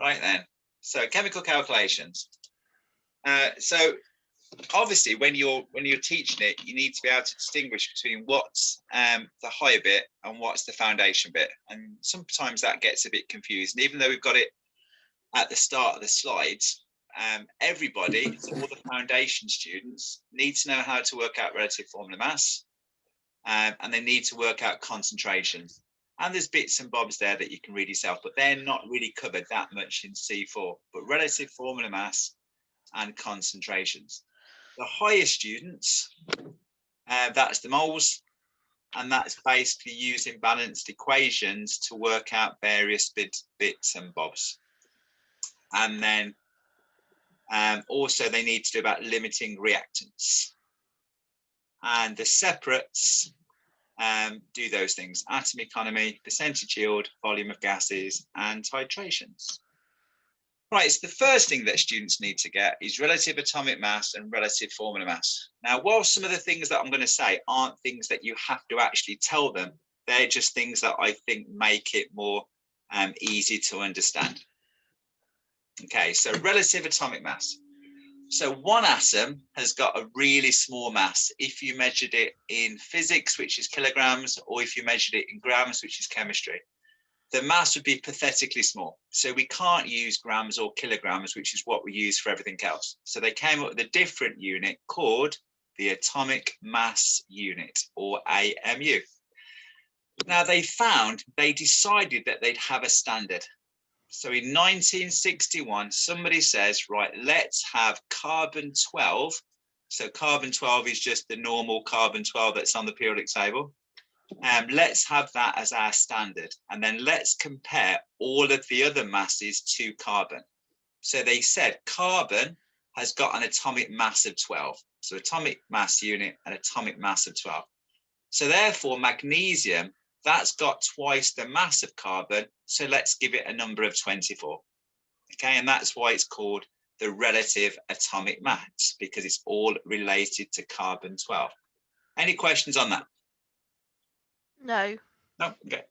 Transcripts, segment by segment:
Right then. So chemical calculations. So obviously, when you're teaching it, you need to be able to distinguish between what's the higher bit and what's the foundation bit, and sometimes that gets a bit confusing. Even though we've got it at the start of the slides, everybody, so all the foundation students, need to know how to work out relative formula mass, and they need to work out concentrations. And there's bits and bobs there that you can read yourself, but they're not really covered that much in C4. But relative formula mass and concentrations. The higher students, that's the moles, and that's basically using balanced equations to work out various bits and bobs. And then also they need to do about limiting reactants. And the separates do those things: atom economy, percentage yield, volume of gases, and titrations. Right, so the first thing that students need to get is relative atomic mass and relative formula mass. Now, while some of the things that I'm going to say aren't things that you have to actually tell them, they're just things that I think make it more easy to understand. Okay, so relative atomic mass. So one atom has got a really small mass if you measured it in physics, which is kilograms, or if you measured it in grams, which is chemistry. The mass would be pathetically small. So we can't use grams or kilograms, which is what we use for everything else. So they came up with a different unit called the atomic mass unit, or AMU. Now they decided that they'd have a standard. So in 1961, somebody says, right, let's have carbon 12. So carbon 12 is just the normal carbon 12 that's on the periodic table. Let's have that as our standard, and then let's compare all of the other masses to carbon. So they said carbon has got an atomic mass of 12, so atomic mass unit and atomic mass of 12. So therefore magnesium, that's got twice the mass of carbon, so let's give it a number of 24. Okay, and that's why it's called the relative atomic mass, because it's all related to carbon 12. Any questions on that? No. No, okay.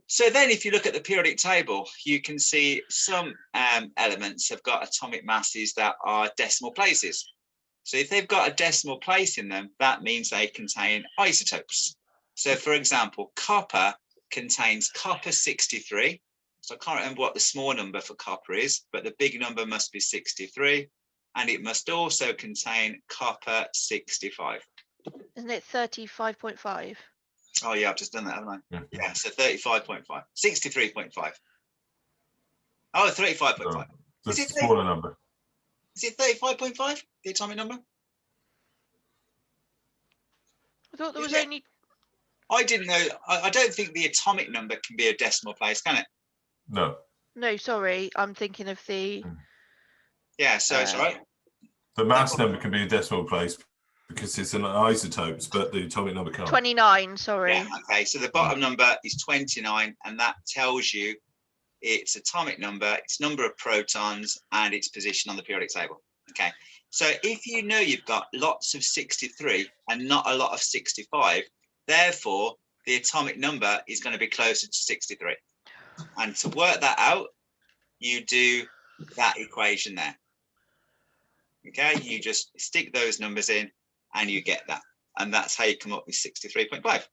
So then if you look at the periodic table, you can see some elements have got atomic masses that are decimal places. So if they've got a decimal place in them, that means they contain isotopes. So for example, copper contains copper 63. So I can't remember what the small number for copper is, but the big number must be 63. And it must also contain copper 65. Isn't it 35.5? Oh yeah, I've just done that, haven't I? Yeah, so 35.5, 63.5. Oh, 35.5. Is it a smaller number? Is it 35.5, the atomic number? I thought there was only... I didn't know. I don't think the atomic number can be a decimal place, can it? No. No, sorry. I'm thinking of the... Yeah, so it's all right. The mass number can be a decimal place because it's an isotopes, but the atomic number can't. 29, sorry. Yeah, okay, so the bottom number is 29, and that tells you its atomic number, its number of protons, and its position on the periodic table. Okay, so if you know you've got lots of 63 and not a lot of 65, therefore the atomic number is going to be closer to 63. And to work that out, you do that equation there. Okay, you just stick those numbers in and you get that. And that's how you come up with 63.5.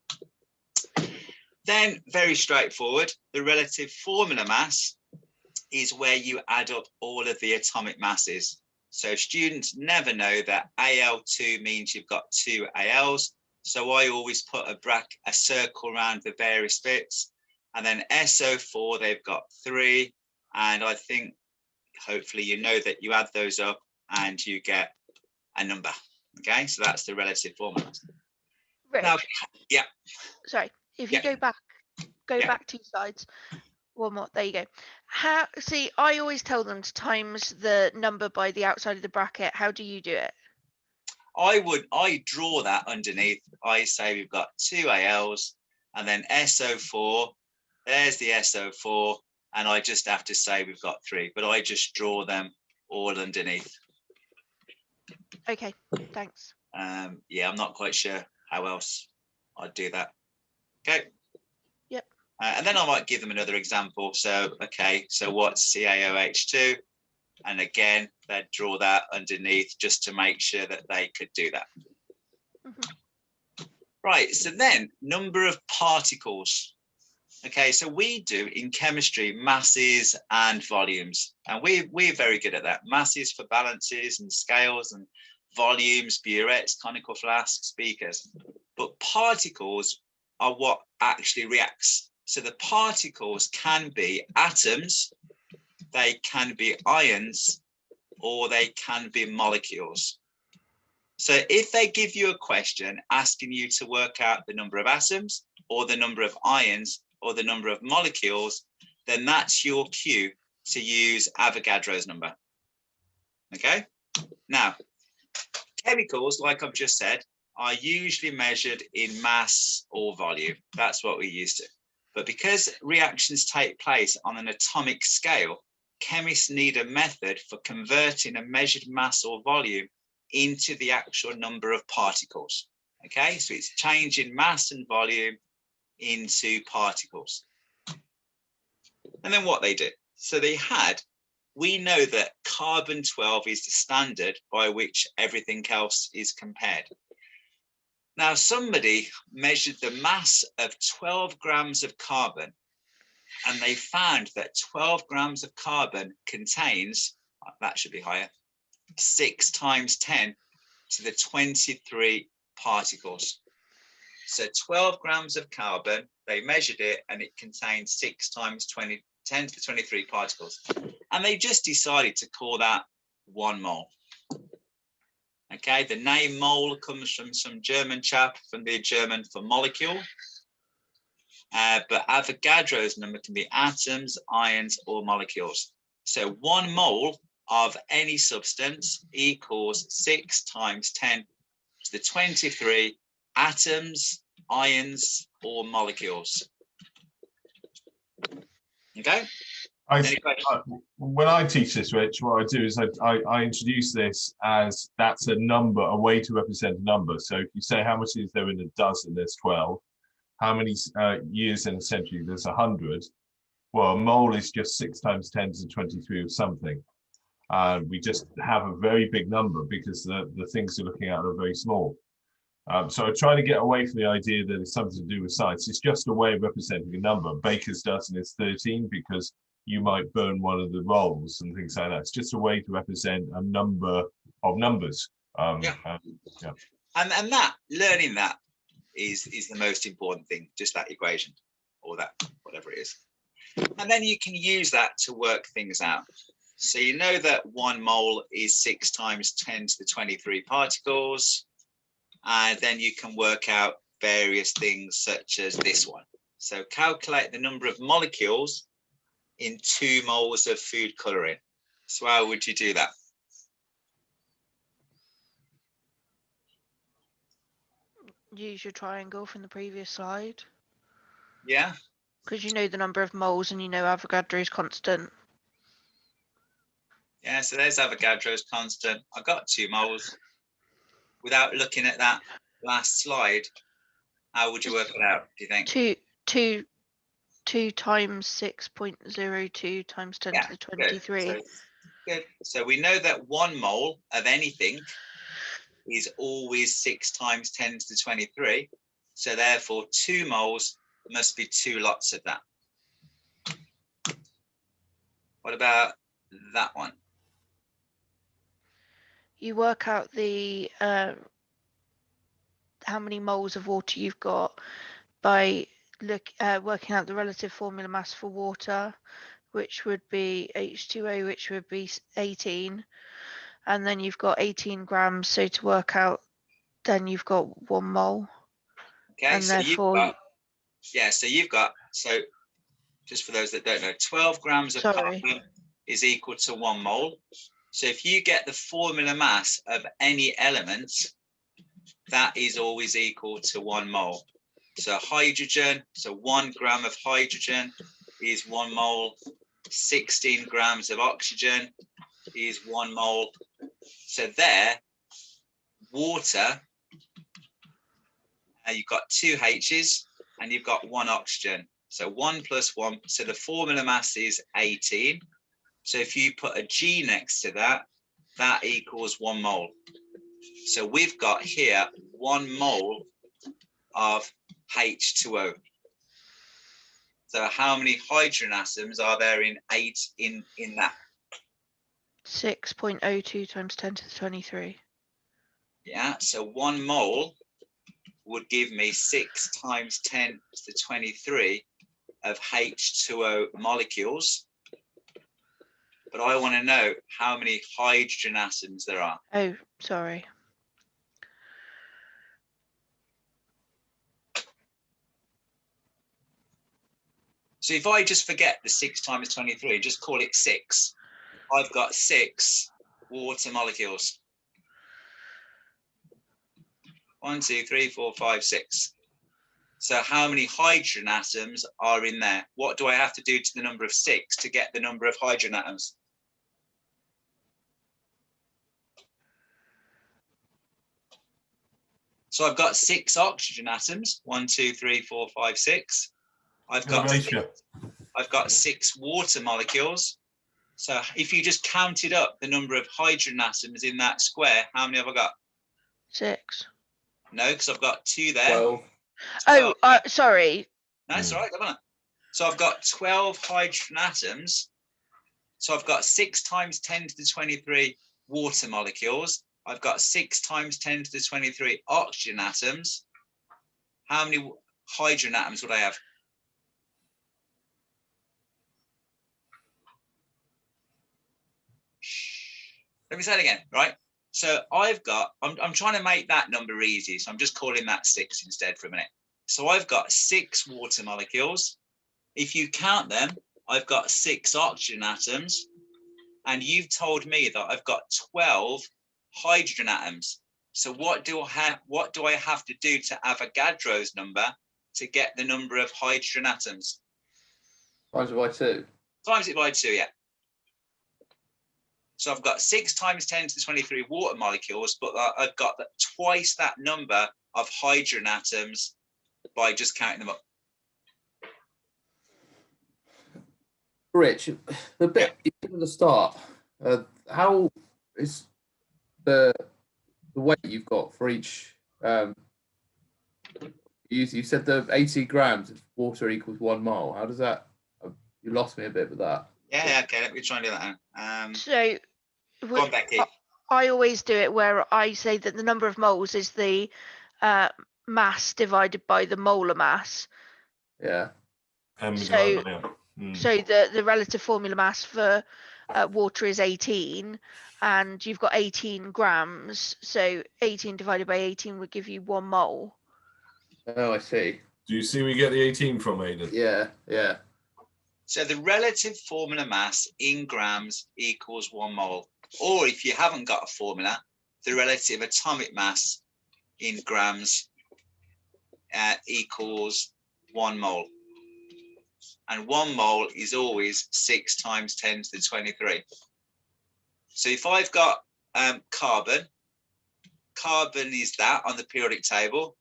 Then, very straightforward, the relative formula mass is where you add up all of the atomic masses. So students never know that Al2 means you've got 2 Als. So I always put a circle around the various bits. And then SO4, they've got 3. And I think, hopefully, you know that you add those up and you get a number. Okay, so that's the relative formula. Rich, now, yeah. Sorry, if you go back 2 slides. One more. There you go. See, I always tell them to times the number by the outside of the bracket. How do you do it? I draw that underneath. I say we've got 2 Als and then SO4. There's the SO4, and I just have to say we've got 3, but I just draw them all underneath. Okay, thanks. Yeah, I'm not quite sure how else I'd do that. Okay. Yep. And then I might give them another example. So, okay, so what's CaOH2? And again, they'd draw that underneath just to make sure that they could do that. Right, so then number of particles. Okay, so we do in chemistry masses and volumes, and we're very good at that. Masses for balances and scales, and volumes, burettes, conical flasks, beakers. But particles are what actually reacts. So the particles can be atoms, they can be ions, or they can be molecules. So if they give you a question asking you to work out the number of atoms or the number of ions or the number of molecules, then that's your cue to use Avogadro's number. Okay? Now, chemicals, like I've just said, are usually measured in mass or volume. That's what we're used to. But because reactions take place on an atomic scale, chemists need a method for converting a measured mass or volume into the actual number of particles. Okay, so it's changing mass and volume into particles. And then what they did, so we know that carbon-12 is the standard by which everything else is compared. Now, somebody measured the mass of 12 grams of carbon, and they found that 12 grams of carbon contains, that should be higher, 6 times 10 to the 23 particles. So 12 grams of carbon, they measured it, and it contained 6 times 10 to the 23 particles. And they just decided to call that 1 mole. Okay, the name mole comes from some German chap from the German for molecule. But Avogadro's number can be atoms, ions, or molecules. So 1 mole of any substance equals 6 times 10 to the 23 atoms, ions, or molecules. Okay? When I teach this, Rich, what I do is I introduce this as that's a number, a way to represent a number. So if you say how much is there in a dozen, there's 12. How many years in a century, there's 100. Well, a mole is just 6 times 10 to the 23 of something. We just have a very big number because the things you're looking at are very small. So I try to get away from the idea that it's something to do with science. It's just a way of representing a number. Baker's dozen is 13 because you might burn one of the rolls and things like that. It's just a way to represent a number of numbers. And that, learning that is the most important thing, just that equation or that, whatever it is. And then you can use that to work things out. So you know that 1 mole is 6 times 10 to the 23 particles. And then you can work out various things such as this one. So calculate the number of molecules in 2 moles of food coloring. So how would you do that? Use your triangle from the previous slide. Yeah. Because you know the number of moles and you know Avogadro's constant. Yeah, so there's Avogadro's constant. I got 2 moles. Without looking at that last slide, how would you work it out, do you think? 2 times 6.02 times 10 to the 23. Good. Good. So we know that 1 mole of anything is always 6 times 10 to the 23. So therefore 2 moles must be 2 lots of that. What about that one? You work out the how many moles of water you've got by working out the relative formula mass for water, which would be H2O, which would be 18, and then you've got 18 grams. So to work out, then you've got 1 mole. Okay, and so therefore you've got, so just for those that don't know, 12 grams of carbon is equal to 1 mole. So if you get the formula mass of any element, that is always equal to 1 mole. So hydrogen, so 1 gram of hydrogen is 1 mole. 16 grams of oxygen is 1 mole. So there, water, you've got 2 H's and you've got 1 oxygen. So 1 plus 1, so the formula mass is 18. So if you put a G next to that, that equals 1 mole. So we've got here 1 mole of H2O. So how many hydrogen atoms are there in that? 6.02 times 10 to the 23. Yeah, so 1 mole would give me 6 times 10 to the 23 of H2O molecules. But I want to know how many hydrogen atoms there are. Oh, sorry. So if I just forget the 6 times 23, just call it 6, I've got 6 water molecules. 1, 2, 3, 4, 5, 6. So how many hydrogen atoms are in there? What do I have to do to the number of 6 to get the number of hydrogen atoms? So I've got 6 oxygen atoms. 1, 2, 3, 4, 5, 6. I've got 6 water molecules. So if you just counted up the number of hydrogen atoms in that square, how many have I got? 6. No, because I've got 2 there. 12. Oh, sorry. No, that's all right. Come on. So I've got 12 hydrogen atoms. So I've got 6 times 10 to the 23 water molecules. I've got 6 times 10 to the 23 oxygen atoms. How many hydrogen atoms would I have? Let me say it again, right? So I've got, I'm trying to make that number easy. So I'm just calling that 6 instead for a minute. So I've got 6 water molecules. If you count them, I've got 6 oxygen atoms. And you've told me that I've got 12 hydrogen atoms. So what do I have to do to Avogadro's number to get the number of hydrogen atoms? Times it by 2. Times it by 2, yeah. So I've got 6 times 10 to the 23 water molecules, but I've got twice that number of hydrogen atoms by just counting them up. Rich, the bit you did at the start, how is the weight you've got for each? You said the 80 grams of water equals 1 mole. How does that? You lost me a bit with that. Yeah, okay. Let me try and do that now. So Go on, Becky. I always do it where I say that the number of moles is the mass divided by the molar mass. Yeah. So the relative formula mass for water is 18, and you've got 18 grams. So 18 divided by 18 would give you 1 mole. Oh, I see. Do you see we get the 18 from, Aidan? Yeah, yeah. So the relative formula mass in grams equals 1 mole. Or if you haven't got a formula, the relative atomic mass in grams equals 1 mole. And 1 mole is always 6 times 10 to the 23. So if I've got carbon is that on the periodic table.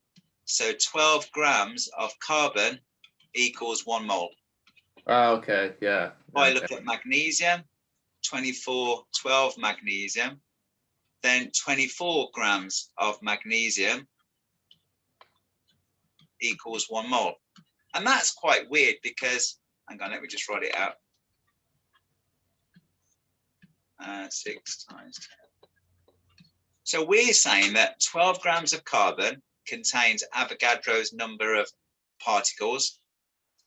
So 12 grams of carbon equals 1 mole. Oh, okay, yeah. If I look at magnesium, 12 magnesium, then 24 grams of magnesium equals 1 mole. And that's quite weird because, hang on, let me just write it out. 6 times 10. So we're saying that 12 grams of carbon contains Avogadro's number of particles,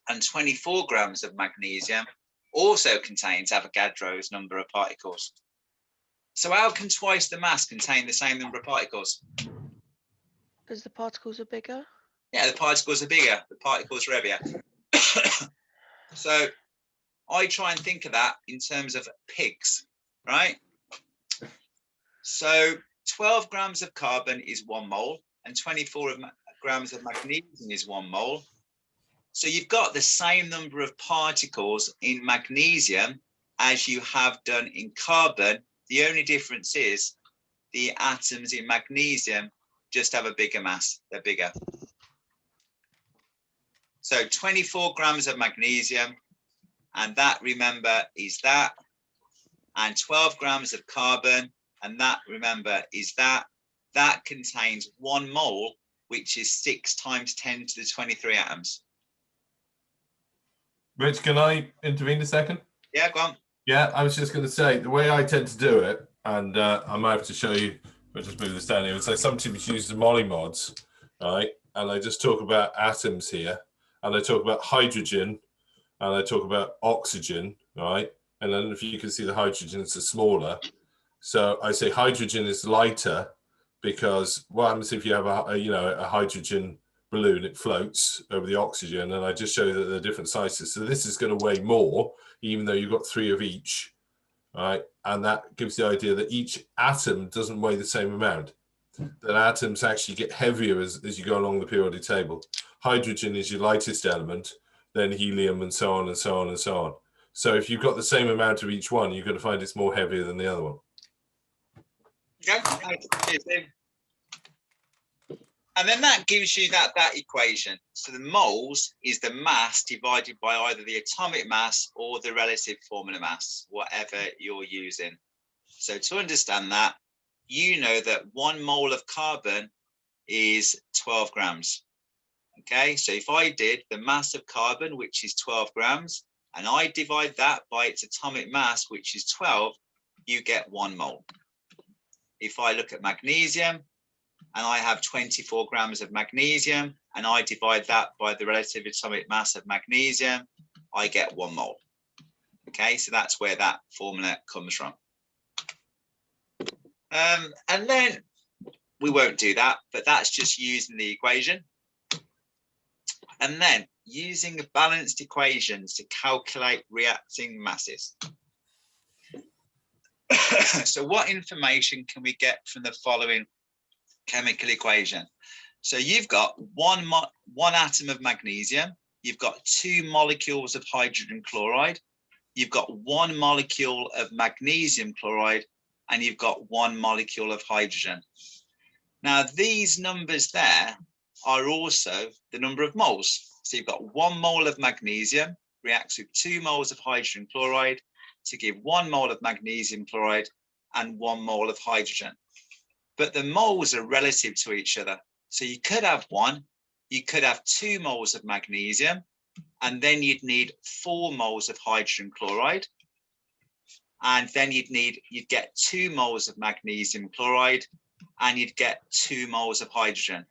and 24 grams of magnesium also contains Avogadro's number of particles. So how can twice the mass contain the same number of particles? Because the particles are bigger. Yeah, the particles are bigger. The particles are heavier. So I try and think of that in terms of pigs, right? So 12 grams of carbon is 1 mole, and 24 grams of magnesium is 1 mole. So you've got the same number of particles in magnesium as you have done in carbon. The only difference is the atoms in magnesium just have a bigger mass. They're bigger. So 24 grams of magnesium, and that, remember, is that, and 12 grams of carbon, and that, remember, is that. That contains 1 mole, which is 6 times 10 to the 23 atoms. Rich, can I intervene a second? Yeah, go on. Yeah, I was just going to say, the way I tend to do it, and I might have to show you, I'll just move this down here. So sometimes use the Molly mods, right? And I just talk about atoms here, and I talk about hydrogen, and I talk about oxygen, right? And then if you can see the hydrogen, it's smaller. So I say hydrogen is lighter because what happens if you have a hydrogen balloon, it floats over the oxygen, and I just show that they're different sizes. So this is going to weigh more, even though you've got 3 of each, right? And that gives the idea that each atom doesn't weigh the same amount. That atoms actually get heavier as you go along the periodic table. Hydrogen is your lightest element, then helium, and so on and so on and so on. So if you've got the same amount of each one, you're going to find it's more heavier than the other one. Okay. And then that gives you that equation. So the moles is the mass divided by either the atomic mass or the relative formula mass, whatever you're using. So to understand that, you know that 1 mole of carbon is 12 grams. Okay, so if I did the mass of carbon, which is 12 grams, and I divide that by its atomic mass, which is 12, you get 1 mole. If I look at magnesium, and I have 24 grams of magnesium, and I divide that by the relative atomic mass of magnesium, I get 1 mole. Okay, so that's where that formula comes from. And then we won't do that, but that's just using the equation. And then using balanced equations to calculate reacting masses. So what information can we get from the following chemical equation? So you've got one atom of magnesium, you've got 2 molecules of hydrogen chloride, you've got 1 molecule of magnesium chloride, and you've got 1 molecule of hydrogen. Now these numbers there are also the number of moles. So you've got 1 mole of magnesium reacts with 2 moles of hydrogen chloride to give 1 mole of magnesium chloride and 1 mole of hydrogen. But the moles are relative to each other. So you could have 1, you could have 2 moles of magnesium, and then you'd need 4 moles of hydrogen chloride. And then you'd get 2 moles of magnesium chloride, and you'd get 2 moles of hydrogen.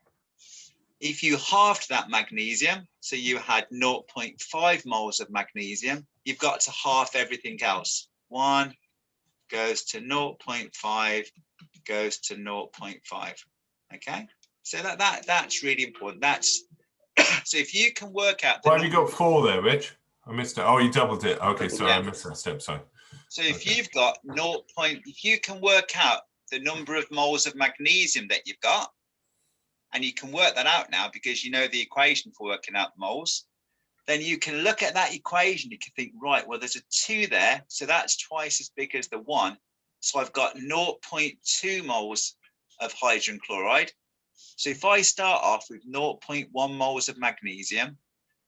If you halved that magnesium, so you had 0.5 moles of magnesium, you've got to half everything else. 1 goes to 0.5, goes to 0.5. Okay, so that's really important. That's so if you can work out. Why have you got 4 there, Rich? I missed it. Oh, you doubled it. Okay, sorry, I missed that step. Sorry. So if you've got if you can work out the number of moles of magnesium that you've got, and you can work that out now because you know the equation for working out moles, then you can look at that equation. You can think, right, well, there's a 2 there, so that's twice as big as the 1. So I've got 0.2 moles of hydrogen chloride. So if I start off with 0.1 moles of magnesium,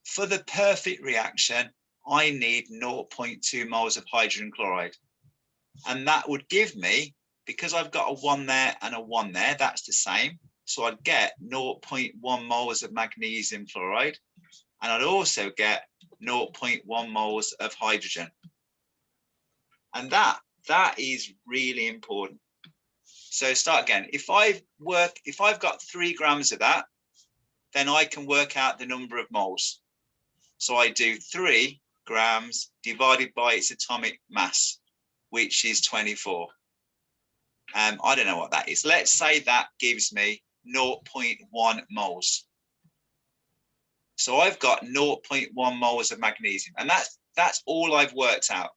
for the perfect reaction, I need 0.2 moles of hydrogen chloride. And that would give me, because I've got a 1 there and a 1 there, that's the same. So I'd get 0.1 moles of magnesium chloride, and I'd also get 0.1 moles of hydrogen. And that is really important. So start again. If I've got 3 grams of that, then I can work out the number of moles. So I do 3 grams divided by its atomic mass, which is 24. I don't know what that is. Let's say that gives me 0.1 moles. So I've got 0.1 moles of magnesium, and that's all I've worked out.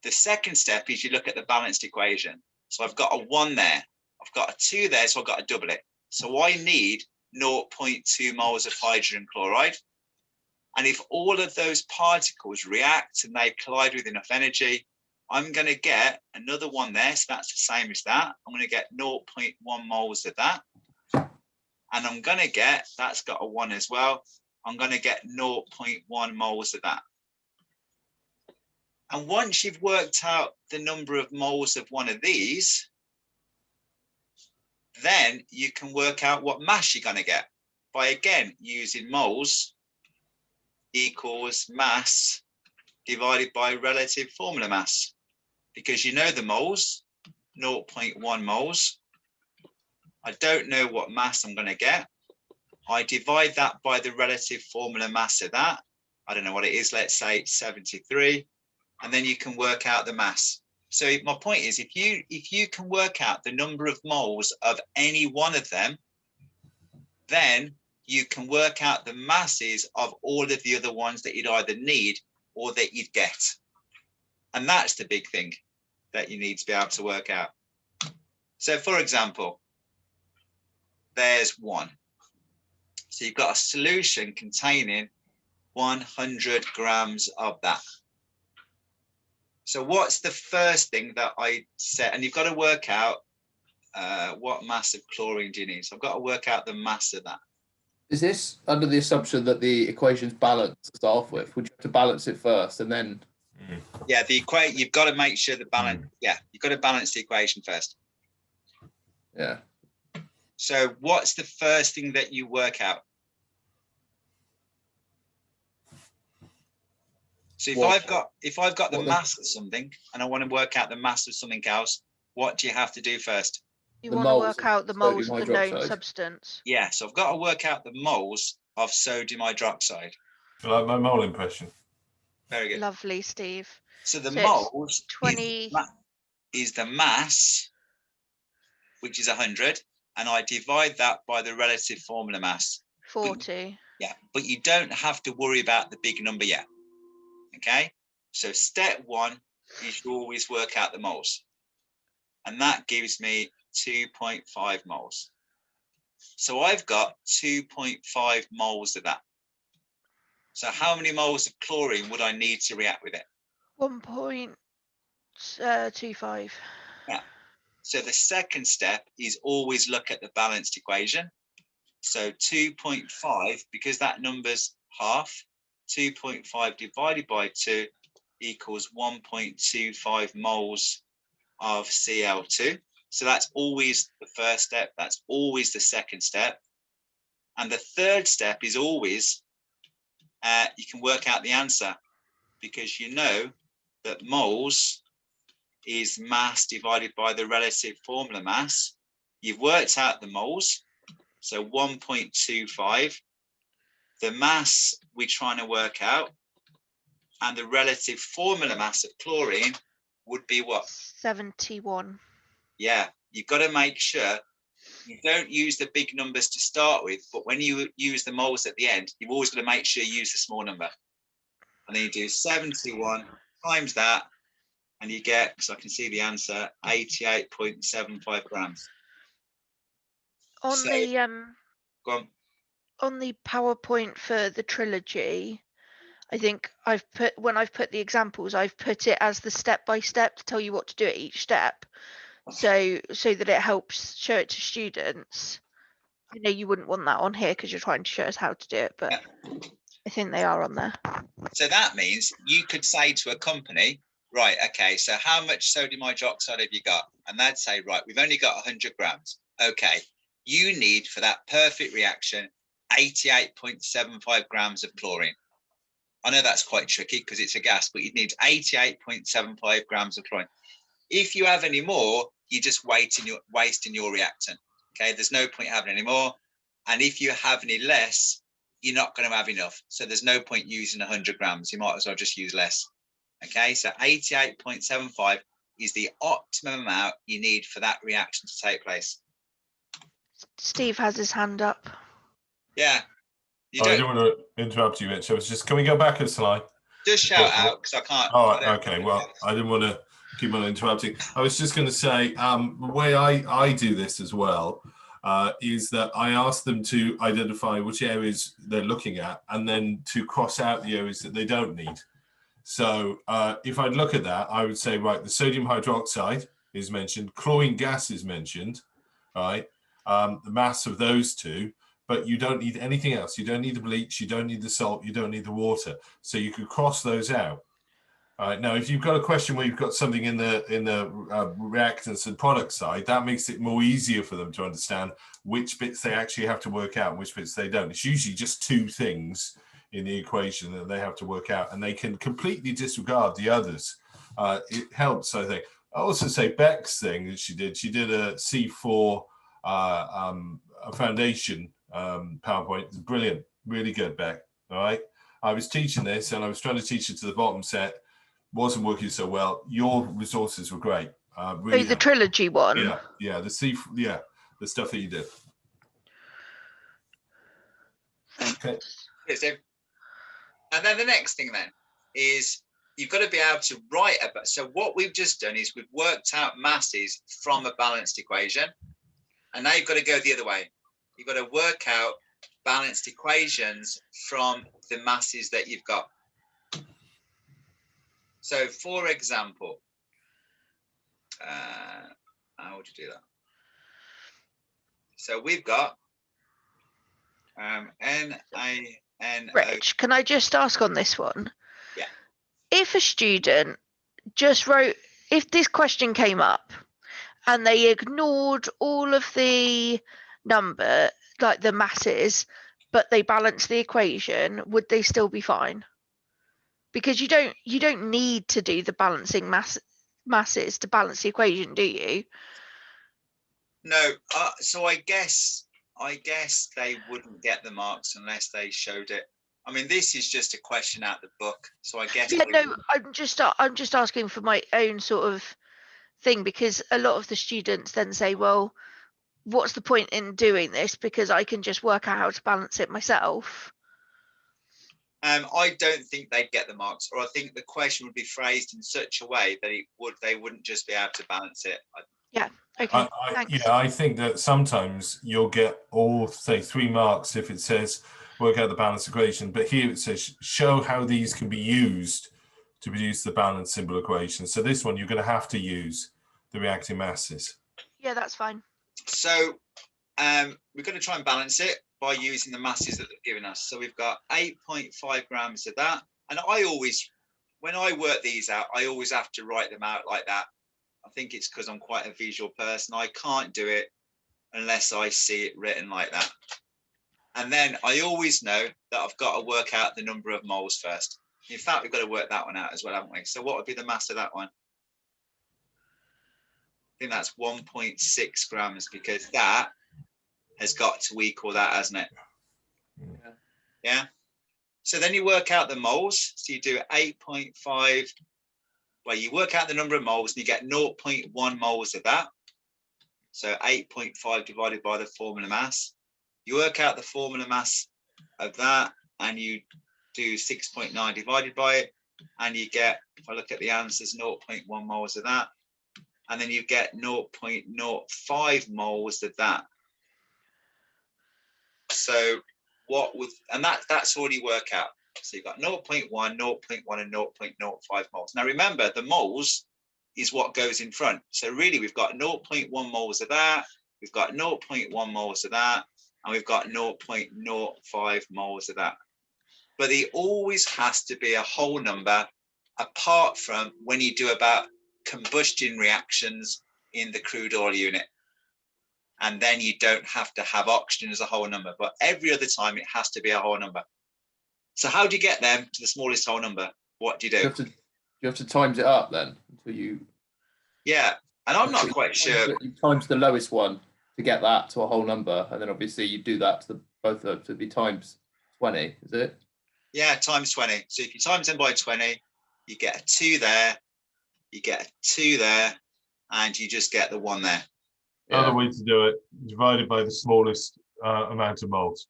The second step is you look at the balanced equation. So I've got a 1 there, I've got a 2 there, so I've got to double it. So I need 0.2 moles of hydrogen chloride. And if all of those particles react and they collide with enough energy, I'm going to get another 1 there, so that's the same as that. I'm going to get 0.1 moles of that. And I'm going to get, that's got a 1 as well, I'm going to get 0.1 moles of that. And once you've worked out the number of moles of one of these, then you can work out what mass you're going to get by, again, using moles equals mass divided by relative formula mass. Because you know the moles, 0.1 moles. I don't know what mass I'm going to get. I divide that by the relative formula mass of that. I don't know what it is. Let's say 73. And then you can work out the mass. So my point is, if you can work out the number of moles of any one of them, then you can work out the masses of all of the other ones that you'd either need or that you'd get. And that's the big thing that you need to be able to work out. So for example, there's 1. So you've got a solution containing 100 grams of that. So what's the first thing that I said? And you've got to work out what mass of chlorine do you need. So I've got to work out the mass of that. Is this under the assumption that the equation's balanced to start off with? Would you have to balance it first and then? Yeah, the equation, you've got to make sure the balance, yeah, you've got to balance the equation first. Yeah. So what's the first thing that you work out? So if I've got the mass of something and I want to work out the mass of something else, what do you have to do first? You want to work out the moles of the known substance. Yeah, so I've got to work out the moles of sodium hydroxide. I like my mole impression. Very good. Lovely, Steve. So the moles 20 is the mass, which is 100, and I divide that by the relative formula mass. 40. Yeah, but you don't have to worry about the big number yet. Okay, so step 1 is you always work out the moles, and that gives me 2.5 moles. So I've got 2.5 moles of that. So how many moles of chlorine would I need to react with it? 1.25. Yeah. So the second step is always look at the balanced equation. So 2.5, because that number's half, 2.5 divided by 2 equals 1.25 moles of Cl2. So that's always the first step. That's always the second step. And the third step is always, you can work out the answer, because you know that moles is mass divided by the relative formula mass. You've worked out the moles, so 1.25. The mass we're trying to work out, and the relative formula mass of chlorine would be what? 71. Yeah, you've got to make sure you don't use the big numbers to start with, but when you use the moles at the end, you've always got to make sure you use the small number. And then you do 71 times that, and you get, so I can see the answer, 88.75 grams. On So, the go on. On the PowerPoint for the trilogy, I think when I've put the examples, I've put it as the step by step to tell you what to do at each step, so that it helps show it to students. I know you wouldn't want that on here because you're trying to show us how to do it, but yeah. I think they are on there. So that means you could say to a company, right, okay, so how much sodium hydroxide have you got? And they'd say, right, we've only got 100 grams. Okay, you need for that perfect reaction 88.75 grams of chlorine. I know that's quite tricky because it's a gas, but you'd need 88.75 grams of chlorine. If you have any more, you're just wasting your reactant. Okay, there's no point having any more. And if you have any less, you're not going to have enough. So there's no point using 100 grams. You might as well just use less. Okay, so 88.75 is the optimum amount you need for that reaction to take place. Steve has his hand up. Yeah. I didn't want to interrupt you, Mitch. I was just, can we go back a slide? Just shout out because I can't. Oh, okay. Well, I didn't want to keep on interrupting. I was just going to say, the way I do this as well is that I ask them to identify which areas they're looking at and then to cross out the areas that they don't need. So if I look at that, I would say, right, the sodium hydroxide is mentioned, chlorine gas is mentioned, right? The mass of those two, but you don't need anything else. You don't need the bleach, you don't need the salt, you don't need the water. So you could cross those out. All right. Now, if you've got a question where you've got something in the reactants and product side, that makes it more easier for them to understand which bits they actually have to work out and which bits they don't. It's usually just two things in the equation that they have to work out, and they can completely disregard the others. It helps, I think. I also say Beck's thing that she did a C4 a foundation PowerPoint. It's brilliant, really good, Beck. All right. I was teaching this and I was trying to teach it to the bottom set. Wasn't working so well. Your resources were great. Really the Trilogy one. Yeah, the stuff that you did. Okay. And then the next thing then is you've got to be able to write about. So what we've just done is we've worked out masses from a balanced equation, and now you've got to go the other way. You've got to work out balanced equations from the masses that you've got. So, for example, how would you do that? So we've got Rich, can I just ask on this one? Yeah. If a student just wrote, if this question came up and they ignored all of the number, like the masses, but they balanced the equation, would they still be fine? Because you don't need to do the balancing masses to balance the equation, do you? No. So I guess they wouldn't get the marks unless they showed it. I mean, this is just a question out the book, so I guess. Yeah, no, I'm just asking for my own sort of thing, because a lot of the students then say, well, what's the point in doing this, because I can just work out how to balance it myself. I don't think they'd get the marks, or I think the question would be phrased in such a way that they wouldn't just be able to balance it. Yeah. Okay. Thanks. I think that sometimes you'll get all, say, 3 marks if it says work out the balance equation, but here it says show how these can be used to produce the balance symbol equation. So this one you're going to have to use the reacting masses. Yeah, that's fine. So we're going to try and balance it by using the masses that they've given us. So we've got 8.5 grams of that. And I always, when I work these out, I always have to write them out like that. I think it's because I'm quite a visual person. I can't do it unless I see it written like that. And then I always know that I've got to work out the number of moles first. In fact, we've got to work that one out as well, haven't we? So what would be the mass of that one? I think that's 1.6 grams, because that has got to equal that, hasn't it? Yeah. So then you work out the moles. So you do 8.5. Well, you work out the number of moles and you get 0.1 moles of that. So 8.5 divided by the formula mass. You work out the formula mass of that and you do 6.9 divided by it. And you get, if I look at the answers, 0.1 moles of that. And then you get 0.05 moles of that. So what would, and that's already work out. So you've got 0.1, 0.1 and 0.05 moles. Now remember, the moles is what goes in front. So really we've got 0.1 moles of that, we've got 0.1 moles of that, and we've got 0.05 moles of that. But there always has to be a whole number, apart from when you do about combustion reactions in the crude oil unit. And then you don't have to have oxygen as a whole number, but every other time it has to be a whole number. So how do you get them to the smallest whole number? What do you do? You have to times it up then until you. Yeah, and I'm not quite sure. You times the lowest one to get that to a whole number, and then obviously you do that to both of them to be times 20. Is it? Yeah, times 20. So if you times them by 20, you get a 2 there, you get a 2 there, and you just get the 1 there. Yeah. Other way to do it, divided by the smallest amount of moles.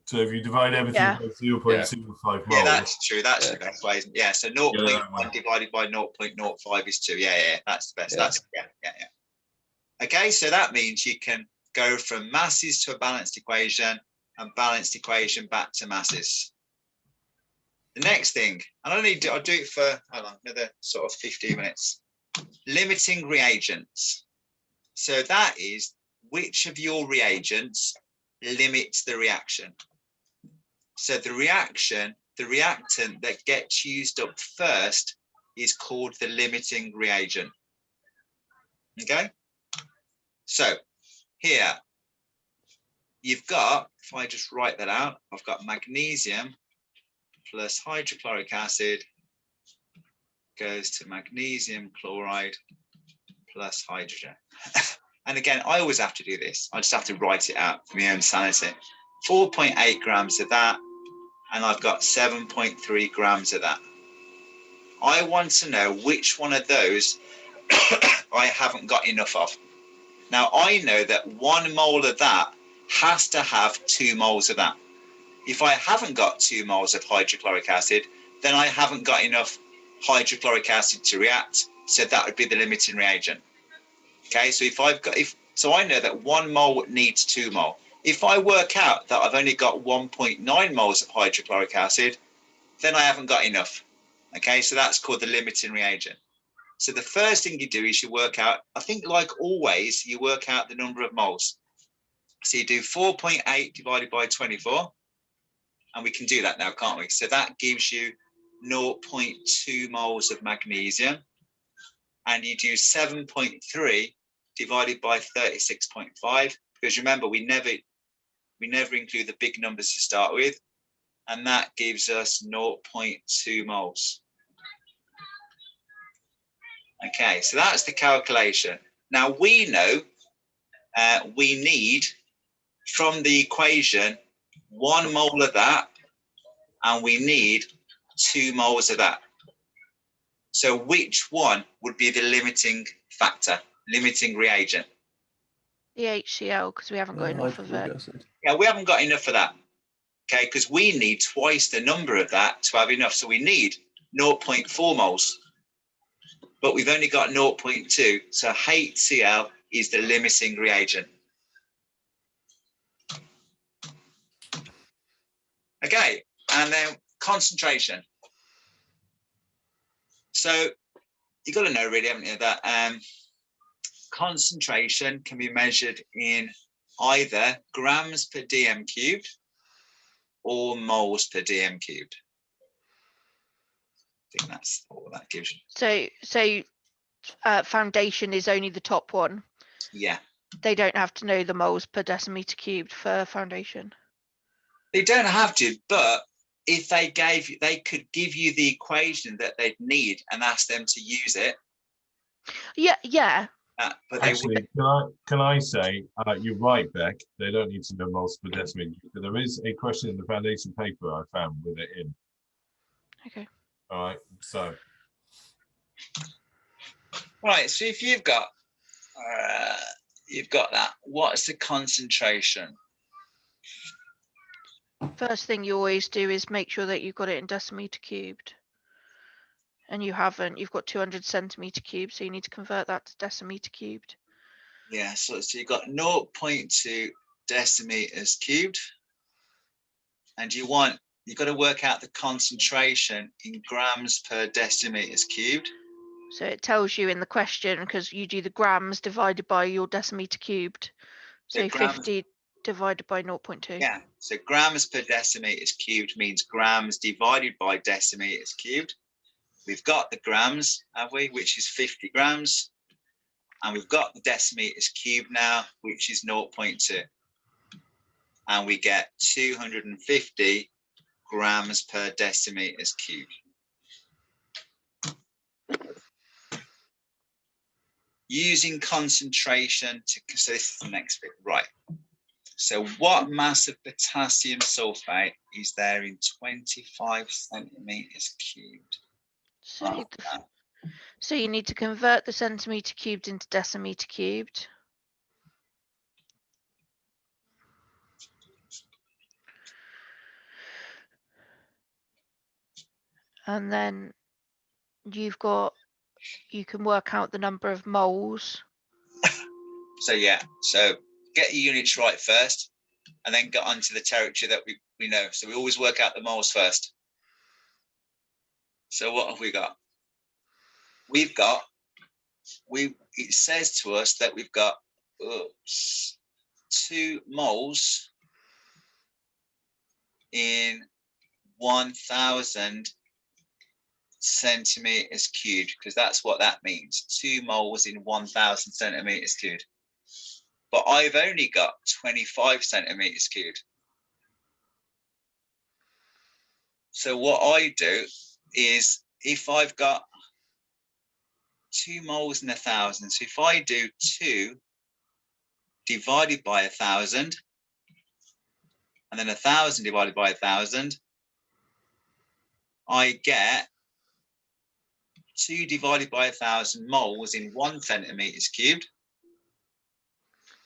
So if you divide everything by 0.05 moles. Yeah, that's true. That's the best way, isn't it? Yeah, so 0.1 divided by 0.05 is 2. Yeah, that's the best. Yeah. Okay, so that means you can go from masses to a balanced equation and balanced equation back to masses. The next thing, and I'll do it for another sort of 15 minutes. Limiting reagents. So that is which of your reagents limits the reaction. So the reactant that gets used up first is called the limiting reagent. Okay, so here you've got, if I just write that out, I've got magnesium plus hydrochloric acid goes to magnesium chloride plus hydrogen. And again, I always have to do this. I just have to write it out for my own sanity. 4.8 grams of that, and I've got 7.3 grams of that. I want to know which one of those I haven't got enough of. Now, I know that 1 mole of that has to have 2 moles of that. If I haven't got 2 moles of hydrochloric acid, then I haven't got enough hydrochloric acid to react. So that would be the limiting reagent. Okay, so so I know that 1 mole needs 2 mole. If I work out that I've only got 1.9 moles of hydrochloric acid, then I haven't got enough. Okay, so that's called the limiting reagent. So the first thing you do is you work out, I think like always, you work out the number of moles. So you do 4.8 divided by 24, and we can do that now, can't we? So that gives you 0.2 moles of magnesium, and you do 7.3 divided by 36.5, because remember, we never include the big numbers to start with, and that gives us 0.2 moles. Okay, so that's the calculation. Now we know we need, from the equation, 1 mole of that, and we need 2 moles of that. So which one would be the limiting factor, limiting reagent? The HCl, because we haven't got enough of it. Yeah, we haven't got enough of that. Okay, because we need twice the number of that to have enough. So we need 0.4 moles, but we've only got 0.2. So HCl is the limiting reagent. Okay, and then concentration. So you've got to know, really, haven't you, that concentration can be measured in either grams per dm cubed or moles per dm cubed. I think that's all that gives you. So foundation is only the top one. Yeah. They don't have to know the moles per decimeter cubed for foundation. They don't have to, but if they could give you the equation that they'd need and ask them to use it. Yeah. But actually, can I say you're right, Beck. They don't need to know moles per decimeter. But there is a question in the foundation paper I found with it in. Okay. All right. So. Right. So if you've got that, what's the concentration? First thing you always do is make sure that you've got it in decimeter cubed. And you haven't, you've got 200 centimeter cubed, so you need to convert that to decimeter cubed. Yeah, so you've got 0.2 decimeters cubed, and you've got to work out the concentration in grams per decimeters cubed. So it tells you in the question, because you do the grams divided by your decimeter cubed. So grams, 50 divided by 0.2. Yeah, so grams per decimeters cubed means grams divided by decimeters cubed. We've got the grams, have we, which is 50 grams. And we've got the decimeters cubed now, which is 0.2. And we get 250 grams per decimeters cubed. Using concentration to, so this is the next bit, right. So what mass of potassium sulfate is there in 25 centimeters cubed? So you need to convert the centimeter cubed into decimeter cubed. And then you can work out the number of moles. So yeah, so get your units right first, and then get onto the territory that we know. So we always work out the moles first. So what have we got? It says to us that we've got, 2 moles in 1,000 centimeters cubed, because that's what that means. 2 moles in 1,000 centimeters cubed. But I've only got 25 centimeters cubed. So what I do is, if I've got 2 moles in 1,000, so if I do 2 divided by 1,000, and then 1,000 divided by 1,000, I get 2 divided by 1,000 moles in 1 centimeters cubed,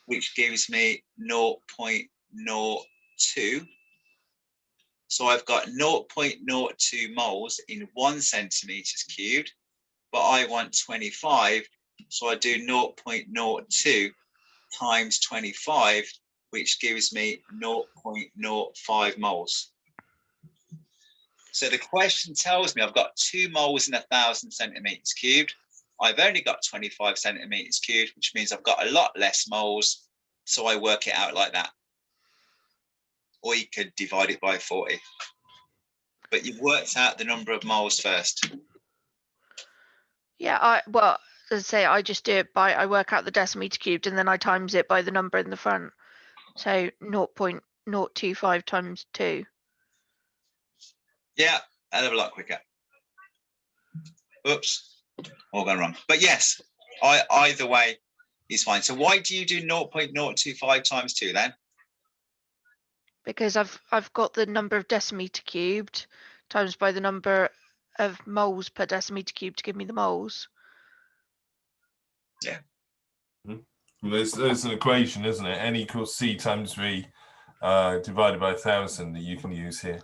which gives me 0.02. So I've got 0.02 moles in 1 centimeters cubed, but I want 25. So I do 0.02 times 25, which gives me 0.05 moles. So the question tells me I've got 2 moles in 1,000 centimeters cubed. I've only got 25 centimeters cubed, which means I've got a lot less moles. So I work it out like that. Or you could divide it by 40. But you've worked out the number of moles first. Yeah, well, as I say, I just do it by, I work out the decimeter cubed and then I times it by the number in the front. So 0.025 times 2. Yeah, a hell of a lot quicker. Oops, all gone wrong. But yes, either way is fine. So why do you do 0.025 times 2 then? Because I've got the number of decimeter cubed times by the number of moles per decimeter cubed to give me the moles. Yeah. There's an equation, isn't it? N equals C times V divided by 1,000 that you can use here.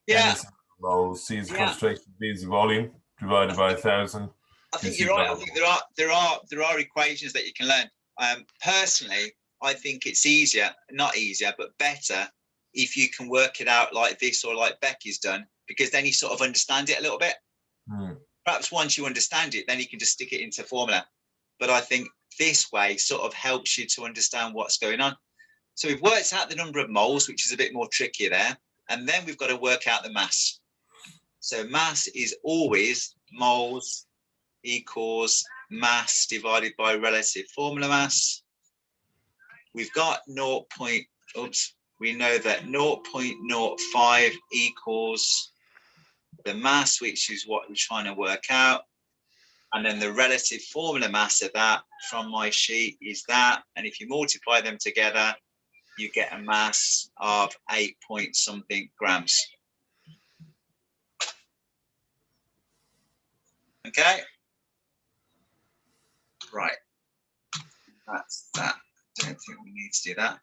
Yeah. N is moles, C is concentration, V is volume divided by 1,000. I think you're right. I think there are equations that you can learn. Personally, I think it's easier, not easier, but better if you can work it out like this or like Becky's done, because then you sort of understand it a little bit. Perhaps once you understand it, then you can just stick it into formula. But I think this way sort of helps you to understand what's going on. So we've worked out the number of moles, which is a bit more trickier there. And then we've got to work out the mass. So mass is always moles equals mass divided by relative formula mass. We've got we know that 0.05 equals the mass, which is what we're trying to work out. And then the relative formula mass of that from my sheet is that. And if you multiply them together, you get a mass of 8 point something grams. Okay. Right. That's that. I don't think we need to do that.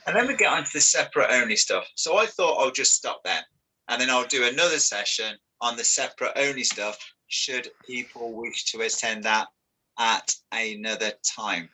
And then we get onto the separate only stuff. So I thought I'll just stop there. And then I'll do another session on the separate only stuff, should people wish to attend that at another time.